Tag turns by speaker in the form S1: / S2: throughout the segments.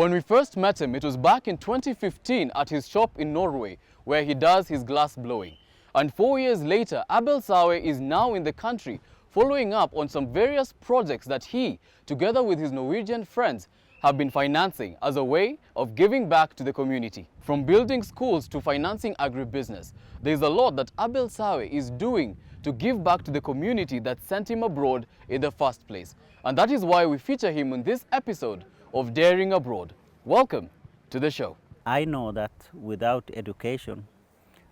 S1: When we first met him, it was back in 2015 at his shop in Norway, where he does his glass blowing. And 4 years later, Abel Sawe is now in the country, following up on some various projects that he, together with his Norwegian friends, have been financing as a way of giving back to the community. From building schools to financing agribusiness, there is a lot that Abel Sawe is doing to give back to the community that sent him abroad in the first place. And that is why we feature him in this episode of Daring Abroad. Welcome to the show.
S2: I know that without education,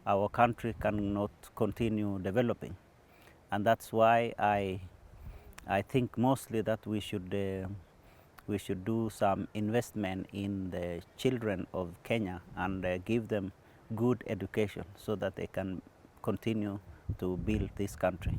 S2: our country cannot continue developing. And that's why I think mostly that we should do some investment in the children of Kenya and give them good education so that they can continue to build this country.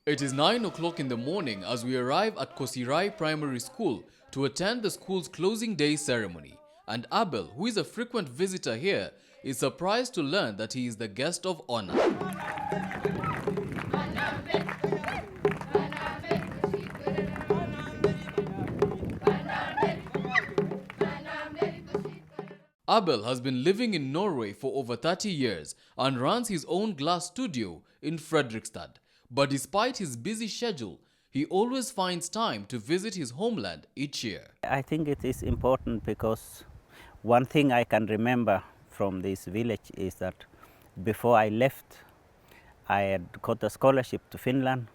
S1: It is 9 o'clock in the morning as we arrive at Kosirai Primary School to attend the school's closing day ceremony. And Abel, who is a frequent visitor here, is surprised to learn that he is the guest of honor. Abel has been living in Norway for over 30 years and runs his own glass studio in Fredrikstad. But despite his busy schedule, he always finds time to visit his homeland each year.
S2: I think it is important because one thing I can remember from this village is that before I left, I had got a scholarship to Finland,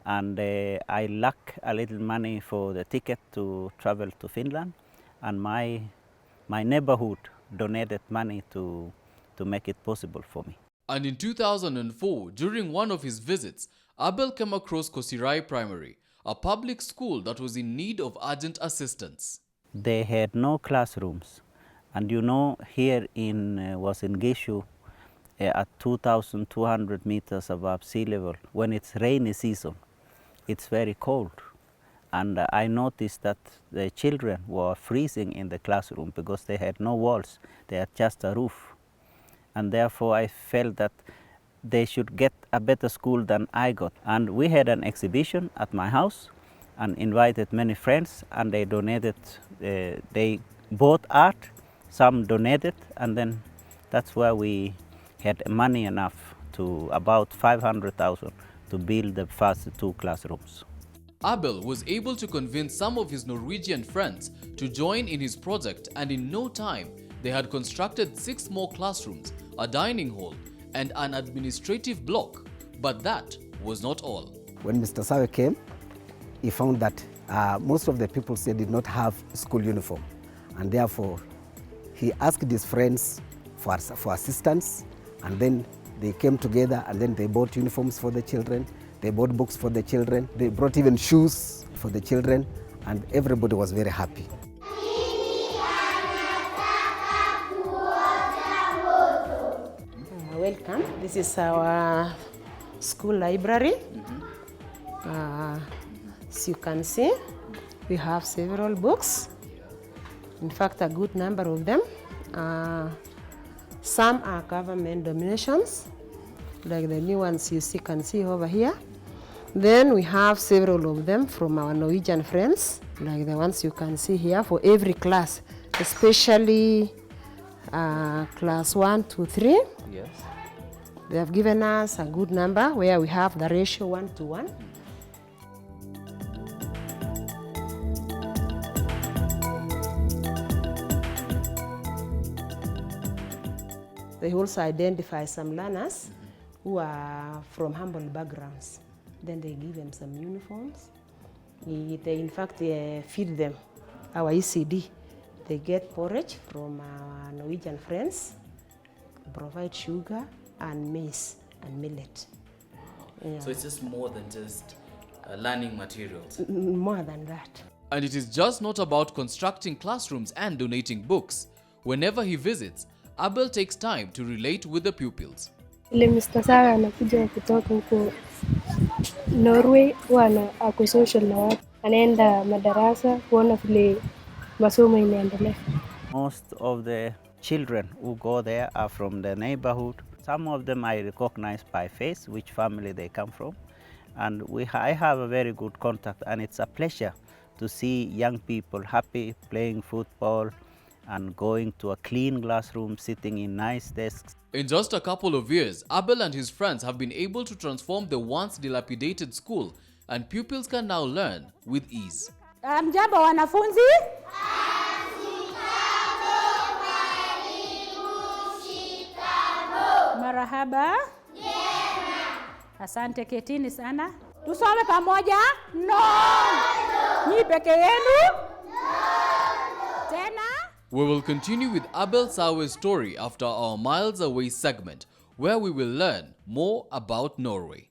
S2: and I lacked a little money for the ticket to travel to Finland, and my neighborhood donated money to make it possible for me.
S1: And in 2004, during one of his visits, Abel came across Kosirai Primary, a public school that was in need of urgent assistance.
S2: They had no classrooms, and you know, here was in Geshu at 2,200 meters above sea level. When it's rainy season, it's very cold. And I noticed that the children were freezing in the classroom because they had no walls, they had just a roof. And therefore I felt that they should get a better school than I got. And we had an exhibition at my house and invited many friends, and they donated, they bought art, some donated, and then that's where we had money enough to about 500,000 to build the first 2 classrooms.
S1: Abel was able to convince some of his Norwegian friends to join in his project, and in no time, they had constructed 6 more classrooms, a dining hall, and an administrative block. But that was not all.
S3: When Mr. Sawe came, he found that most of the people did not have school uniform, and therefore he asked his friends for assistance, and then they came together and then they bought uniforms for the children, they bought books for the children, they brought even shoes for the children, and everybody was very happy.
S4: Welcome. This is our school library. As you can see, we have several books. In fact, a good number of them. Some are government donations, like the new ones you can see over here. Then we have several of them from our Norwegian friends, like the ones you can see here for every class, especially class 1 to 3.
S2: Yes.
S4: They have given us a good number where we have the ratio 1:1. They also identify some learners who are from humble backgrounds. Then they give them some uniforms. They in fact feed them our ECD. They get porridge from our Norwegian friends, provide sugar and maize and millet. Yeah.
S1: So it's just more than just learning materials.
S4: More than that.
S1: And it is just not about constructing classrooms and donating books. Whenever he visits, Abel takes time to relate with the pupils.
S5: Ile Mr. Sawe anakuja kutoka huko Norway, ako social na watu. Anaenda madarasa kuona vile masomo inaendelea.
S2: Most of the children who go there are from the neighborhood, Some of them I recognize by face, which family they come from. And I have a very good contact, and it's a pleasure to see young people happy playing football and going to a clean classroom, sitting in nice desks.
S1: In just a couple of years, Abel and his friends have been able to transform the once dilapidated school, and pupils can now learn with ease.
S6: Mjambo wanafunzi? Marahaba. Asante, ketini sana. Tusome pamoja? No. Nyi peke yenu? Tena?
S1: We will continue with Abel Sawe's story after our Miles Away segment, where we will learn more about Norway.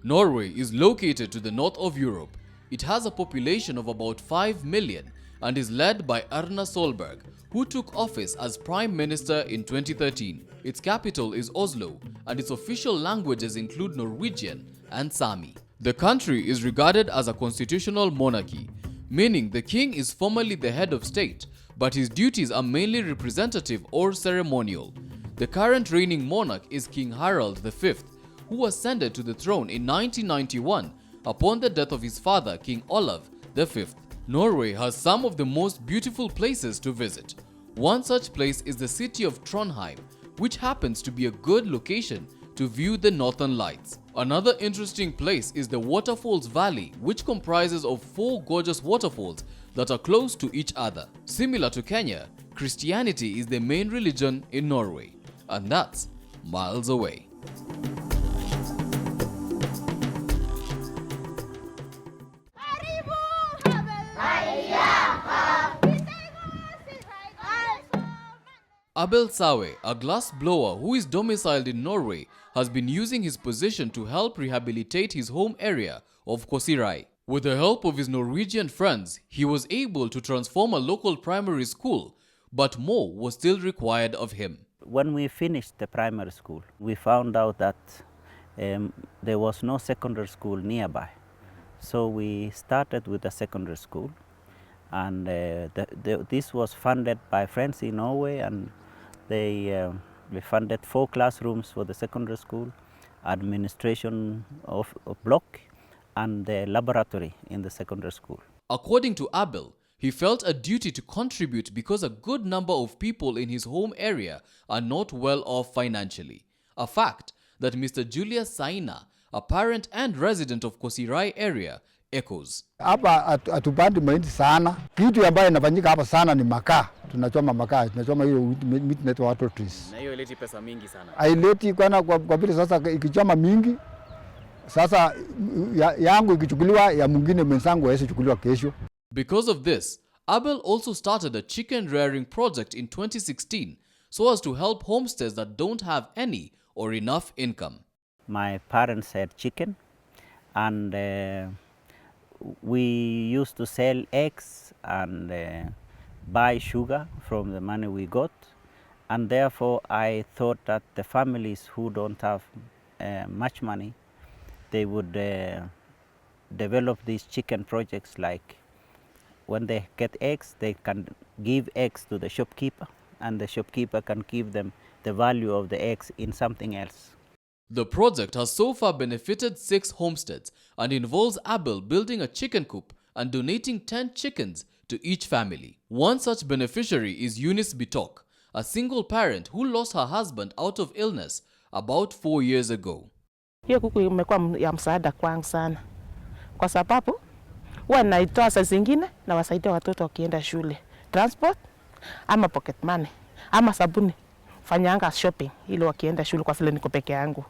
S1: Norway is located to the north of Europe. It has a population of about 5 million and is led by Erna Solberg, who took office as Prime Minister in 2013. Its capital is Oslo, and its official languages include Norwegian and Sami. The country is regarded as a constitutional monarchy, meaning the king is formally the head of state, but his duties are mainly representative or ceremonial. The current reigning monarch is King Harald V, who ascended to the throne in 1991 upon the death of his father, King Olav V. Norway has some of the most beautiful places to visit. One such place is the city of Trondheim, which happens to be a good location to view the northern lights. Another interesting place is the Waterfalls Valley, which comprises of 4 gorgeous waterfalls that are close to each other. Similar to Kenya, Christianity is the main religion in Norway, and that's miles away. Abel Sawe, a glass blower who is domiciled in Norway, has been using his position to help rehabilitate his home area of Kosirai. With the help of his Norwegian friends, he was able to transform a local primary school, but more was still required of him.
S2: When we finished the primary school, we found out that there was no secondary school nearby. So we started with a secondary school, and this was funded by friends in Norway, and they funded 4 classrooms for the secondary school, administration of block, and the laboratory in the secondary school.
S1: According to Abel, he felt a duty to contribute because a good number of people in his home area are not well off financially, a fact that Mr. Julius Saina, a parent and resident of Kosirai area, echoes.
S7: Hapa atupandi mahindi sana. Kitu ambayo inafanyika hapa sana ni makaa. Tunachoma makaa, tunachoma hiyo miti inaitwa wattle trees.
S1: Na hiyo ileti pesa mingi sana.
S7: Haileti kwa vile sasa ikichoma mingi, sasa yangu ikichukuliwa ya mwingine mwenzangu hawezi chukuliwa kesho.
S1: Because of this, Abel also started a chicken rearing project in 2016 so as to help homesteads that don't have any or enough income.
S2: My parents had chicken, and we used to sell eggs and buy sugar from the money we got, and therefore I thought that the families who don't have much money, they would develop these chicken projects, like when they get eggs, they can give eggs to the shopkeeper, and the shopkeeper can give them the value of the eggs in something else.
S1: The project has so far benefited 6 homesteads and involves Abel building a chicken coop and donating 10 chickens to each family. One such beneficiary is Eunice Bitok, a single parent who lost her husband out of illness about 4 years ago.
S8: Hiyo kuku imekuwa ya msaada kwangu sana, kwa sababu huwa naitoa saa zingine na wasaidia watoto wakienda shule, transport ama pocket money ama sabuni, fanyanga shopping ili wakienda shule, kwa vile niko peke yangu.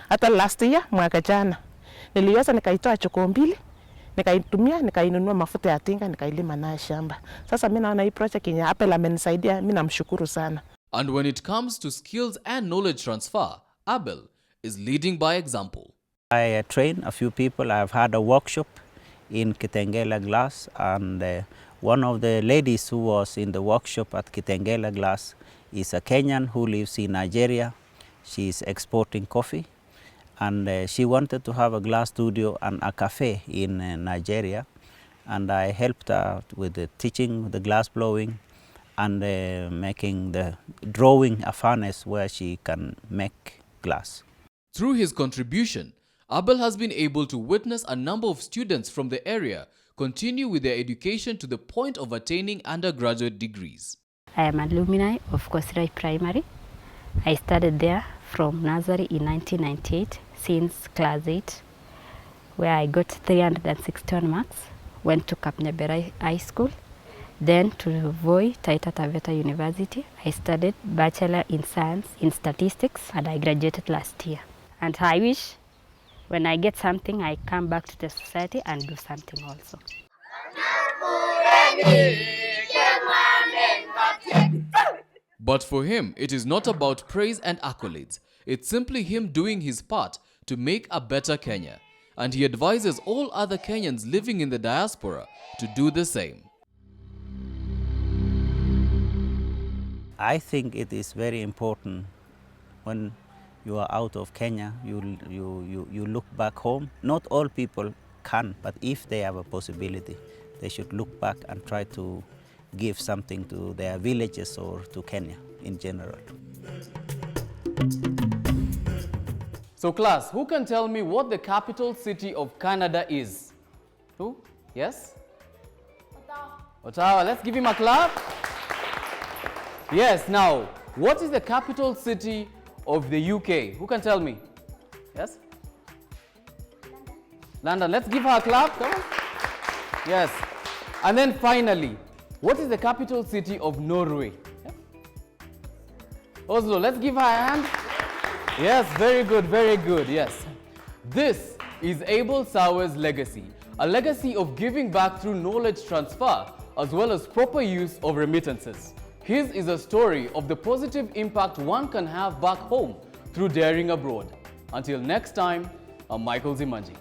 S8: Hata last year, mwaka jana, niliweza nikaitoa choko 2, nikaitumia, nikainunua mafuta ya tinga, nikailima nayo shamba. Sasa mimi naona hii project yenye Apple amenisaidia, mimi namshukuru sana.
S1: And when it comes to skills and knowledge transfer, Abel is leading by example.
S2: I train a few people. I've had a workshop in Kitengela Glass, and one of the ladies who was in the workshop at Kitengela Glass is a Kenyan who lives in Nigeria. She's exporting coffee, and she wanted to have a glass studio and a cafe in Nigeria, and I helped her with the teaching, the glass blowing, and making the drawing a furnace where she can make glass.
S1: Through his contribution, Abel has been able to witness a number of students from the area continue with their education to the point of attaining undergraduate degrees.
S9: I am an alumni of Kosirai Primary. I started there from nursery in 1998 since class 8, where I got 361 marks, went to Kapnebera High School, then to Voi Taita Taveta University. I studied Bachelor in Science in Statistics and I graduated last year. And I wish when I get something, I come back to the society and do something also.
S1: But for him, it is not about praise and accolades. It's simply him doing his part to make a better Kenya. And he advises all other Kenyans living in the diaspora to do the same.
S2: I think it is very important when you are out of Kenya, you look back home. Not all people can, but if they have a possibility, they should look back and try to give something to their villages or to Kenya in general.
S1: So class, who can tell me what the capital city of Canada is? Who? Yes? Ottawa. Ottawa. Let's give him a clap. Yes, now, what is the capital city of the UK? Who can tell me? Yes? London. Let's give her a clap. Come on. Yes. And then finally, what is the capital city of Norway? Yeah? Oslo. Let's give her a hand. Yes, very good, yes. This is Abel Sawe's legacy, a legacy of giving back through knowledge transfer as well as proper use of remittances. His is a story of the positive impact one can have back home through daring abroad. Until next time, I'm Michael Zimanji.